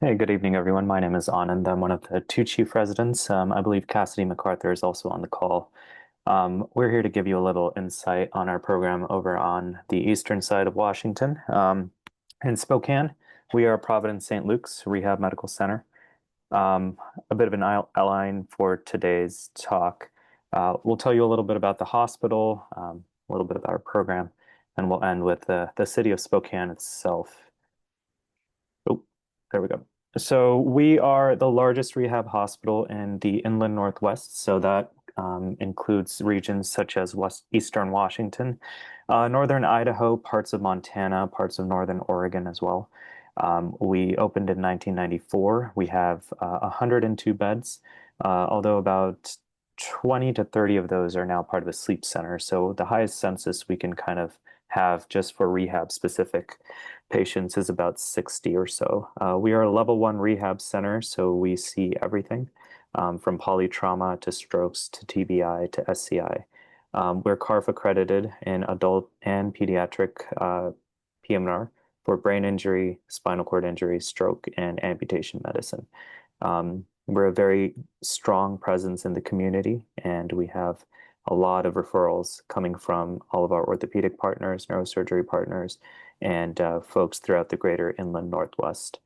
Hey, good evening, everyone. My name is Anand. I'm one of the two chief residents. I believe Cassidy MacArthur is also on the call. We're here to give you a little insight on our program over on the eastern side of Washington. In Spokane, we are Providence St. Luke's Rehab Medical Center. Um, a bit of an outline for today's talk. We'll tell you a little bit about the hospital, a little bit about our program, and we'll end with the city of Spokane itself. Oh, there we go. So we are the largest rehab hospital in the inland Northwest. So that includes regions such as Eastern Washington, northern Idaho, parts of Montana, parts of northern Oregon as well. We opened in 1994. We have 102 beds, although about 20 to 30 of those are now part of a sleep center. So the highest census we can kind of have just for rehab specific patients is about 60 or so. We are a level one rehab center, so we see everything from polytrauma to strokes to TBI to SCI. We're CARF accredited in adult and pediatric PM&R for brain injury, spinal cord injury, stroke, and amputation medicine. We're a very strong presence in the community, and we have a lot of referrals coming from all of our orthopedic partners, neurosurgery partners, and folks throughout the greater inland Northwest.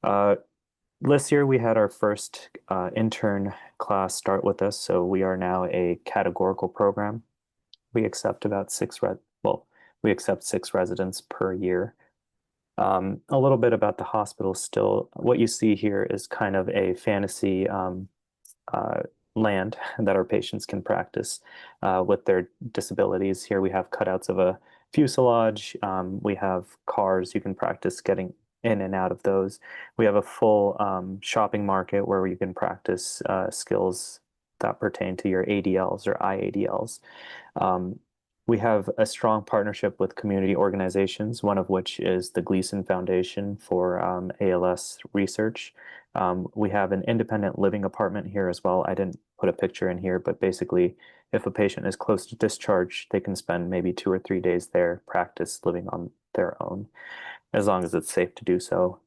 Uh, this year, we had our first intern class start with us, so we are now a categorical program. We accept about we accept 6 residents per year. A little bit about the hospital still. What you see here is kind of a fantasy uh, land that our patients can practice with their disabilities. Here we have cutouts of a fuselage. We have cars you can practice getting in and out of those. We have a full shopping market where you can practice skills that pertain to your ADLs or IADLs. Um, we have a strong partnership with community organizations, one of which is the Gleason Foundation for ALS research. We have an independent living apartment here as well. I didn't put a picture in here, but basically, if a patient is close to discharge, they can spend maybe 2 or 3 days there, practice living on their own, as long as it's safe to do so.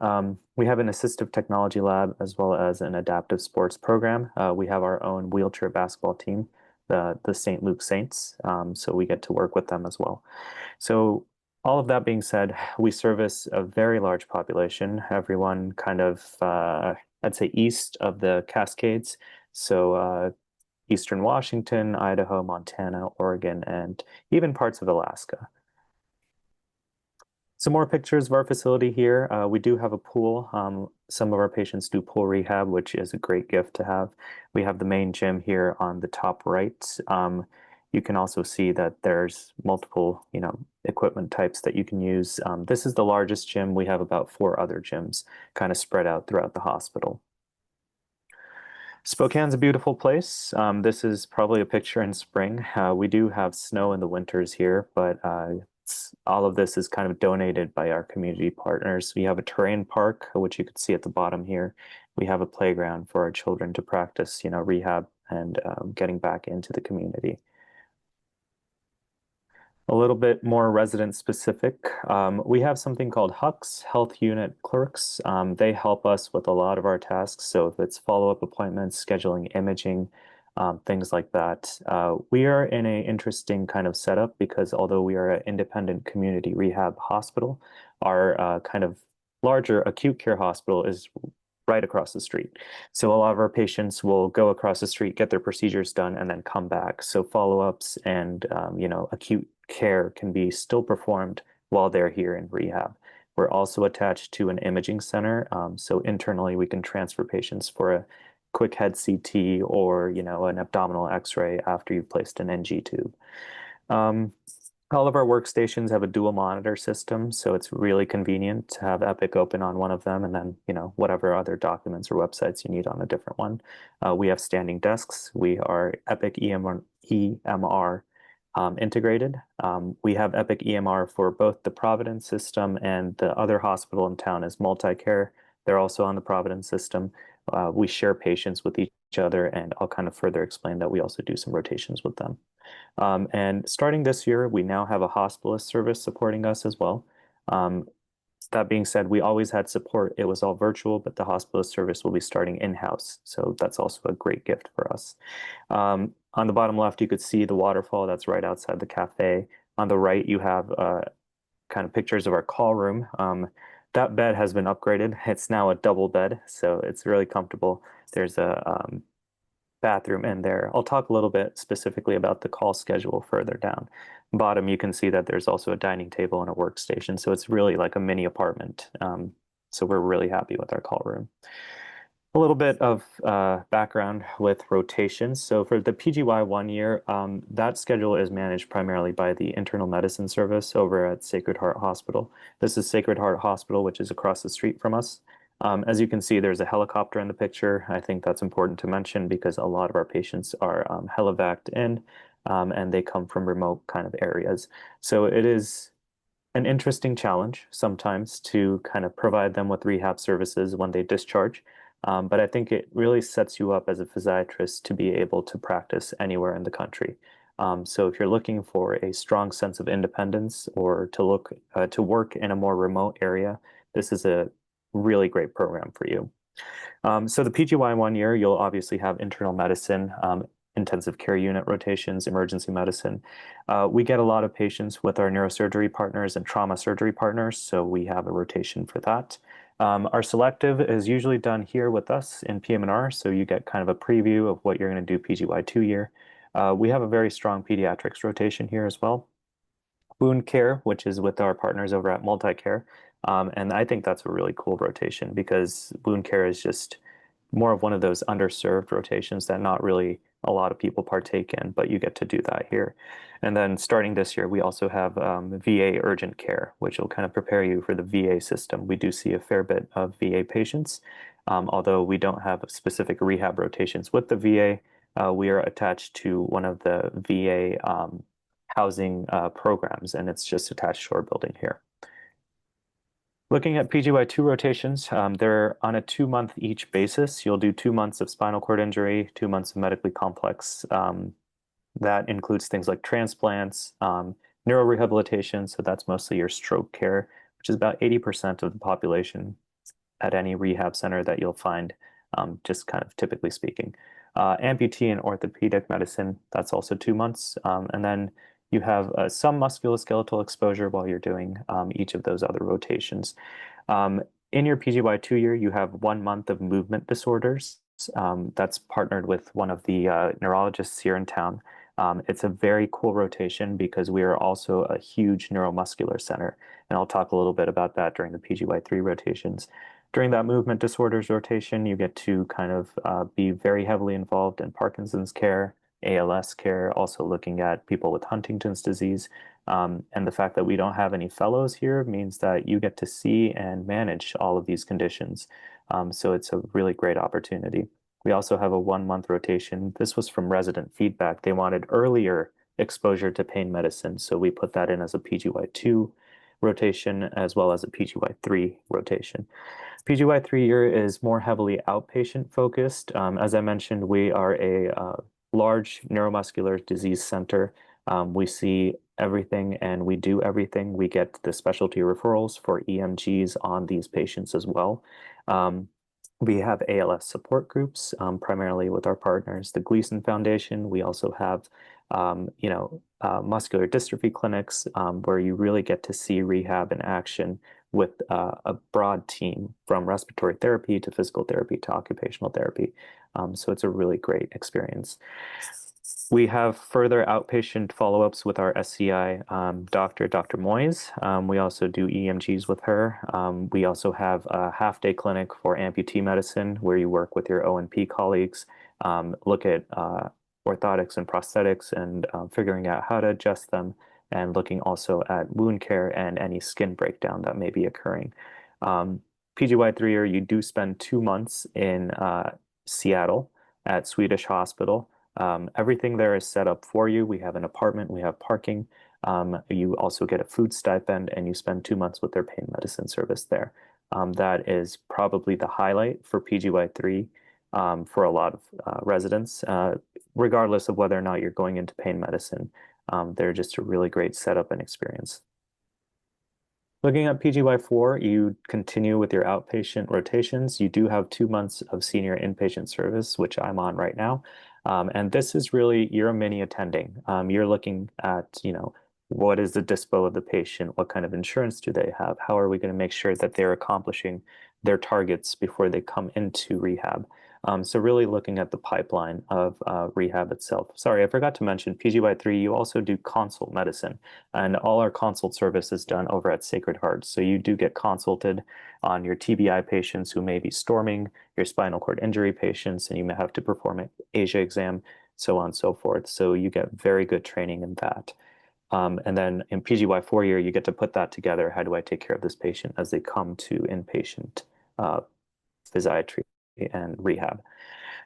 We have an assistive technology lab as well as an adaptive sports program. We have our own wheelchair basketball team, the St. Luke Saints, so we get to work with them as well. So all of that being said, we service a very large population, everyone kind of, I'd say east of the Cascades. So Eastern Washington, Idaho, Montana, Oregon, and even parts of Alaska. Some more pictures of our facility here. We do have a pool. Some of our patients do pool rehab, which is a great gift to have. We have the main gym here on the top right. You can also see that there's multiple, equipment types that you can use. This is the largest gym. We have about 4 other gyms kind of spread out throughout the hospital. Spokane's a beautiful place. This is probably a picture in spring. We do have snow in the winters here, but all of this is kind of donated by our community partners. We have a terrain park, which you can see at the bottom here. We have a playground for our children to practice, rehab and getting back into the community. A little bit more resident specific. We have something called HUCs, Health Unit Clerks. They help us with a lot of our tasks. So if it's follow-up appointments, scheduling imaging, things like that. We are in an interesting kind of setup because although we are an independent community rehab hospital, our kind of larger acute care hospital is right across the street. So a lot of our patients will go across the street, get their procedures done, and then come back. So follow-ups and acute care can be still performed while they're here in rehab. We're also attached to an imaging center. So internally, we can transfer patients for a quick head CT or, an abdominal X-ray after you've placed an NG tube. All of our workstations have a dual monitor system, so it's really convenient to have Epic open on one of them and then, whatever other documents or websites you need on a different one. We have standing desks. We are Epic EMR integrated. We have Epic EMR for both the Providence system and the other hospital in town is MultiCare. They're also on the Providence system. We share patients with each other, and I'll kind of further explain that we also do some rotations with them. And starting this year, we now have a hospitalist service supporting us as well. That being said, we always had support. It was all virtual, but the hospitalist service will be starting in-house. So that's also a great gift for us. On the bottom left, you could see the waterfall that's right outside the cafe. On the right, you have kind of pictures of our call room. That bed has been upgraded. It's now a double bed, so it's really comfortable. There's a bathroom in there. I'll talk a little bit specifically about the call schedule further down. Bottom, you can see that there's also a dining table and a workstation, so it's really like a mini apartment. So we're really happy with our call room. A little bit of background with rotations. So for the PGY 1 year, that schedule is managed primarily by the internal medicine service over at Sacred Heart Hospital. This is Sacred Heart Hospital, which is across the street from us. As you can see, there's a helicopter in the picture. I think that's important to mention because a lot of our patients are helivaced in, and they come from remote kind of areas. So it is an interesting challenge sometimes to kind of provide them with rehab services when they discharge. But I think it really sets you up as a physiatrist to be able to practice anywhere in the country. So if you're looking for a strong sense of independence or to work in a more remote area, this is a really great program for you. So the PGY 1 year, you'll obviously have internal medicine, intensive care unit rotations, emergency medicine. We get a lot of patients with our neurosurgery partners and trauma surgery partners, so we have a rotation for that. Our selective is usually done here with us in PM&R, so you get kind of a preview of what you're going to do PGY 2 year. We have a very strong pediatrics rotation here as well. Wound care, which is with our partners over at Multicare. And I think that's a really cool rotation because wound care is just more of one of those underserved rotations that not really a lot of people partake in, but you get to do that here. And then starting this year, we also have VA urgent care, which will kind of prepare you for the VA system. We do see a fair bit of VA patients, although we don't have specific rehab rotations with the VA. We are attached to one of the VA housing programs, and it's just attached to our building here. Looking at PGY2 rotations, they're on a 2 month each basis. You'll do 2 months of spinal cord injury, 2 months of medically complex. That includes things like transplants, neurorehabilitation, so that's mostly your stroke care, which is about 80% of the population at any rehab center that you'll find, just kind of typically speaking. Amputee and orthopedic medicine, that's also 2 months. And then you have some musculoskeletal exposure while you're doing each of those other rotations. In your PGY 2 year, you have 1 month of movement disorders. That's partnered with one of the neurologists here in town. It's a very cool rotation because we are also a huge neuromuscular center. And I'll talk a little bit about that during the PGY 3 rotations. During that movement disorders rotation, you get to kind of be very heavily involved in Parkinson's care, ALS care, also looking at people with Huntington's disease. And the fact that we don't have any fellows here means that you get to see and manage all of these conditions. So it's a really great opportunity. We also have a 1 month rotation. This was from resident feedback. They wanted earlier exposure to pain medicine, so we put that in as a PGY 2 rotation as well as a PGY 3 rotation. PGY 3 year is more heavily outpatient focused. As I mentioned, we are a large neuromuscular disease center. We see everything and we do everything. We get the specialty referrals for EMGs on these patients as well. We have ALS support groups, primarily with our partners, the Gleason Foundation. We also have, muscular dystrophy clinics, where you really get to see rehab in action with a broad team from respiratory therapy to physical therapy to occupational therapy. So it's a really great experience. We have further outpatient follow-ups with our SCI doctor, Dr. Moyes. We also do EMGs with her. We also have a half-day clinic for amputee medicine where you work with your O&P colleagues, look at orthotics and prosthetics and figuring out how to adjust them, and looking also at wound care and any skin breakdown that may be occurring. PGY 3-year, you do spend 2 months in Seattle at Swedish Hospital. Everything there is set up for you. We have an apartment, we have parking. You also get a food stipend and you spend 2 months with their pain medicine service there. That is probably the highlight for PGY 3 for a lot of residents, regardless of whether or not you're going into pain medicine. They're just a really great setup and experience. Looking at PGY4, you continue with your outpatient rotations. You do have 2 months of senior inpatient service, which I'm on right now. And this is really, you're a mini attending. You're looking at, what is the dispo of the patient? What kind of insurance do they have? How are we going to make sure that they're accomplishing their targets before they come into rehab? So really looking at the pipeline of rehab itself. Sorry, I forgot to mention PGY3, you also do consult medicine. And all our consult service is done over at Sacred Heart. So you do get consulted on your TBI patients who may be storming, your spinal cord injury patients, and you may have to perform an ASIA exam, so on and so forth. So you get very good training in that. And then in PGY 4 year, you get to put that together. How do I take care of this patient as they come to inpatient uh, physiatry and rehab?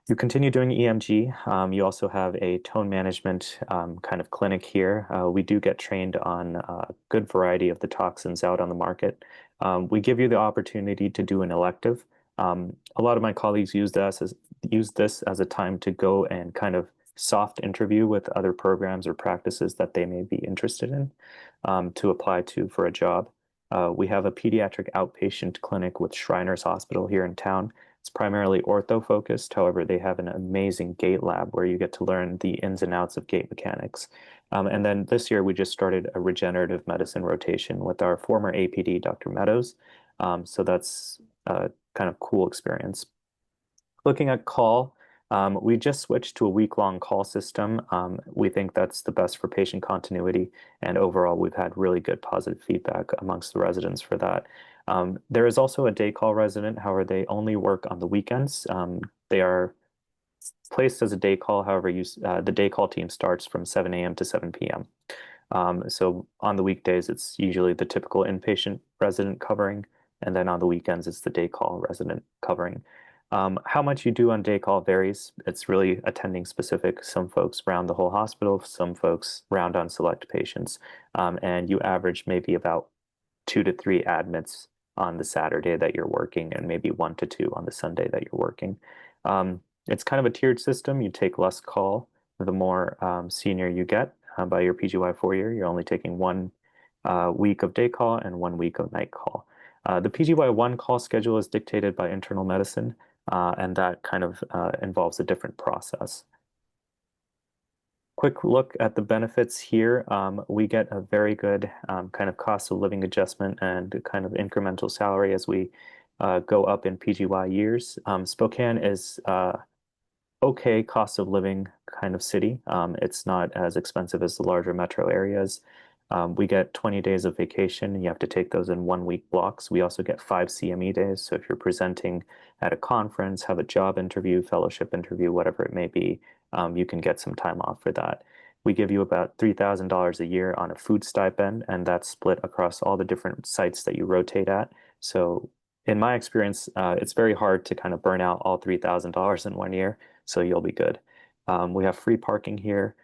You continue doing EMG. You also have a tone management kind of clinic here. We do get trained on a good variety of the toxins out on the market. We give you the opportunity to do an elective. A lot of my colleagues use this as a time to go and kind of soft interview with other programs or practices that they may be interested in to apply to for a job. We have a pediatric outpatient clinic with Shriners Hospital here in town. It's primarily ortho focused. However, they have an amazing gait lab where you get to learn the ins and outs of gait mechanics. And then this year, we just started a regenerative medicine rotation with our former APD, Dr. Meadows. So that's a kind of cool experience. Looking at call, we just switched to a week-long call system. We think that's the best for patient continuity, and overall, we've had really good positive feedback amongst the residents for that. There is also a day call resident, however, they only work on the weekends. They are placed as a day call, however, the day call team starts from 7 a.m. to 7 p.m. So on the weekdays, it's usually the typical inpatient resident covering, and then on the weekends, it's the day call resident covering. How much you do on day call varies. It's really attending specific. Some folks round the whole hospital, some folks round on select patients, and you average maybe about 2 to 3 admits on the Saturday that you're working, and maybe 1 to 2 on the Sunday that you're working. It's kind of a tiered system. You take less call the more senior you get by your PGY 4 year. You're only taking 1 week of day call and 1 week of night call. The PGY 1 call schedule is dictated by internal medicine, and that kind of involves a different process. Quick look at the benefits here. We get a very good kind of cost of living adjustment and kind of incremental salary as we go up in PGY years. Spokane is okay cost of living kind of city. It's not as expensive as the larger metro areas. We get 20 days of vacation, and you have to take those in 1 week blocks. We also get 5 CME days. So if you're presenting at a conference, have a job interview, fellowship interview, whatever it may be, you can get some time off for that. We give you about $3,000 a year on a food stipend, and that's split across all the different sites that you rotate at. So in my experience, it's very hard to kind of burn out all $3,000 in 1 year, so you'll be good. We have free parking here.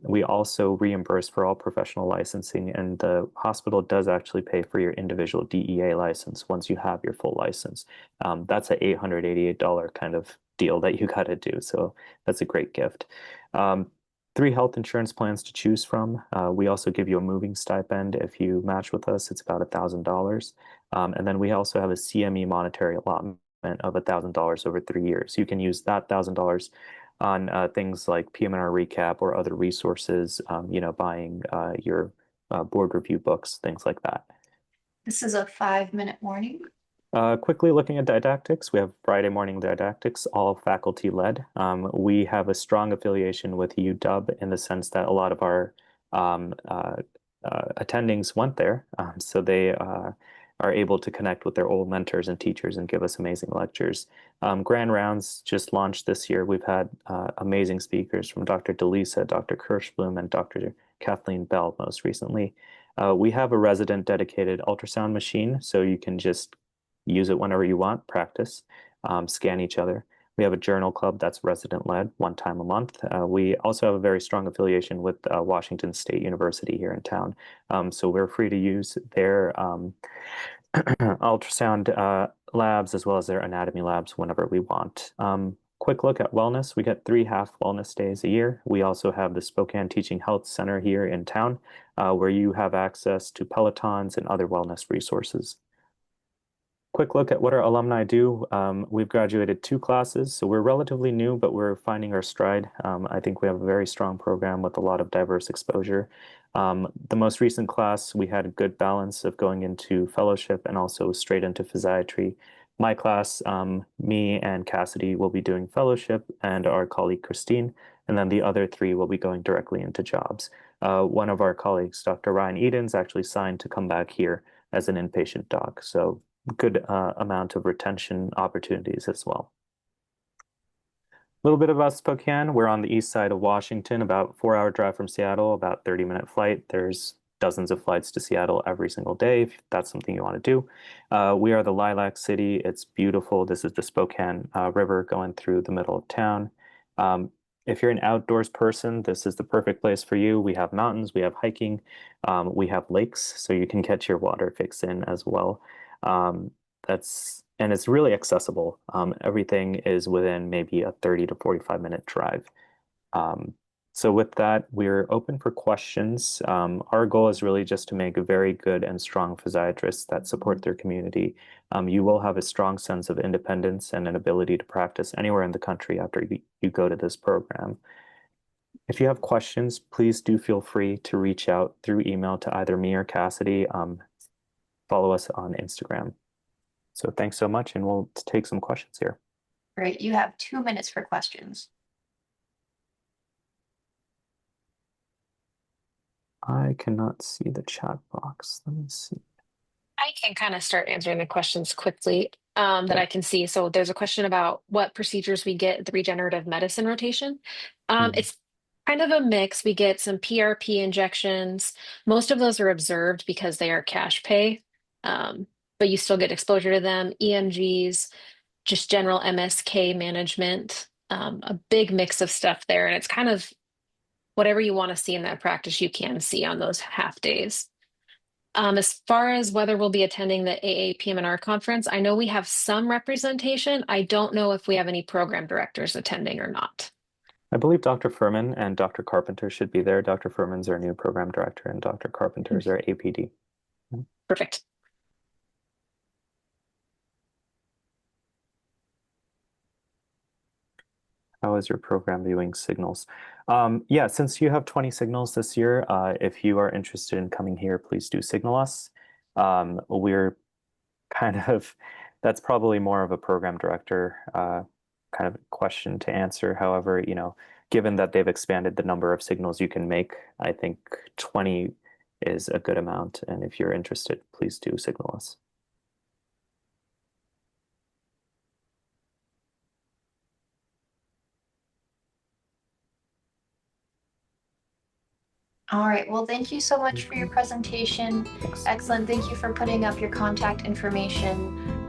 We also reimburse for all professional licensing, and the hospital does actually pay for your individual DEA license once you have your full license. That's an $888 kind of deal that you got to do, so that's a great gift. 3 health insurance plans to choose from. We also give you a moving stipend. If you match with us, it's about $1,000. And then we also have a CME monetary allotment of $1,000 over 3 years. You can use that $1,000 on things like PM&R recap or other resources, buying your board review books, things like that. This is a 5-minute warning. Quickly looking at didactics, we have Friday morning didactics, all faculty led. We have a strong affiliation with UW in the sense that a lot of our attendings went there. So they are able to connect with their old mentors and teachers and give us amazing lectures. Grand Rounds just launched this year. We've had amazing speakers from Dr. Delisa, Dr. Kirschblum, and Dr. Kathleen Bell most recently. We have a resident dedicated ultrasound machine, so you can just use it whenever you want, practice, scan each other. We have a journal club that's resident-led 1 time a month. We also have a very strong affiliation with Washington State University here in town. So we're free to use their ultrasound labs as well as their anatomy labs whenever we want. quick look at wellness. We get 3 half wellness days a year. We also have the Spokane Teaching Health Center here in town, where you have access to Pelotons and other wellness resources. Quick look at what our alumni do. We've graduated 2 classes, so we're relatively new, but we're finding our stride. I think we have a very strong program with a lot of diverse exposure. The most recent class, we had a good balance of going into fellowship and also straight into physiatry. My class, me and Cassidy will be doing fellowship, and our colleague Christine, and then the other 3 will be going directly into jobs. One of our colleagues, Dr. Ryan Edens, actually signed to come back here as an inpatient doc. So good amount of retention opportunities as well. A little bit about Spokane. We're on the east side of Washington, about 4 hour drive from Seattle, about 30-minute flight. There's dozens of flights to Seattle every single day if that's something you want to do. We are the Lilac City. It's beautiful. This is the Spokane River going through the middle of town. If you're an outdoors person, this is the perfect place for you. We have mountains, we have hiking, we have lakes, so you can get your water fix in as well. Um, and it's really accessible. Everything is within maybe a 30 to 45-minute drive. Um, so with that, we're open for questions. Our goal is really just to make very good and strong physiatrists that support their community. You will have a strong sense of independence and an ability to practice anywhere in the country after you go to this program. If you have questions, please do feel free to reach out through email to either me or Cassidy. Follow us on Instagram. So thanks so much, and we'll take some questions here. Great, you have 2 minutes for questions. I cannot see the chat box. Let me see. I can kind of start answering the questions quickly that Okay. I can see. So there's a question about what procedures we get at the regenerative medicine rotation. Mhm. It's kind of a mix. We get some PRP injections. Most of those are observed because they are cash pay, but you still get exposure to them. EMGs, just general MSK management, a big mix of stuff there. And it's kind of whatever you want to see in that practice, you can see on those half days. As far as whether we'll be attending the AAPM&R conference, I know we have some representation. I don't know if we have any program directors attending or not. I believe Dr. Furman and Dr. Carpenter should be there. Dr. Furman's our new program director, and Dr. Carpenter is our APD. Perfect. How is your program viewing signals? Yeah, since you have 20 signals this year, if you are interested in coming here, please do signal us. We're kind of, that's probably more of a program director kind of question to answer. However, given that they've expanded the number of signals you can make, I think 20 is a good amount. And if you're interested, please do signal us. All right, well, thank you so much for your presentation. Thanks. Excellent. Thank you for putting up your contact information.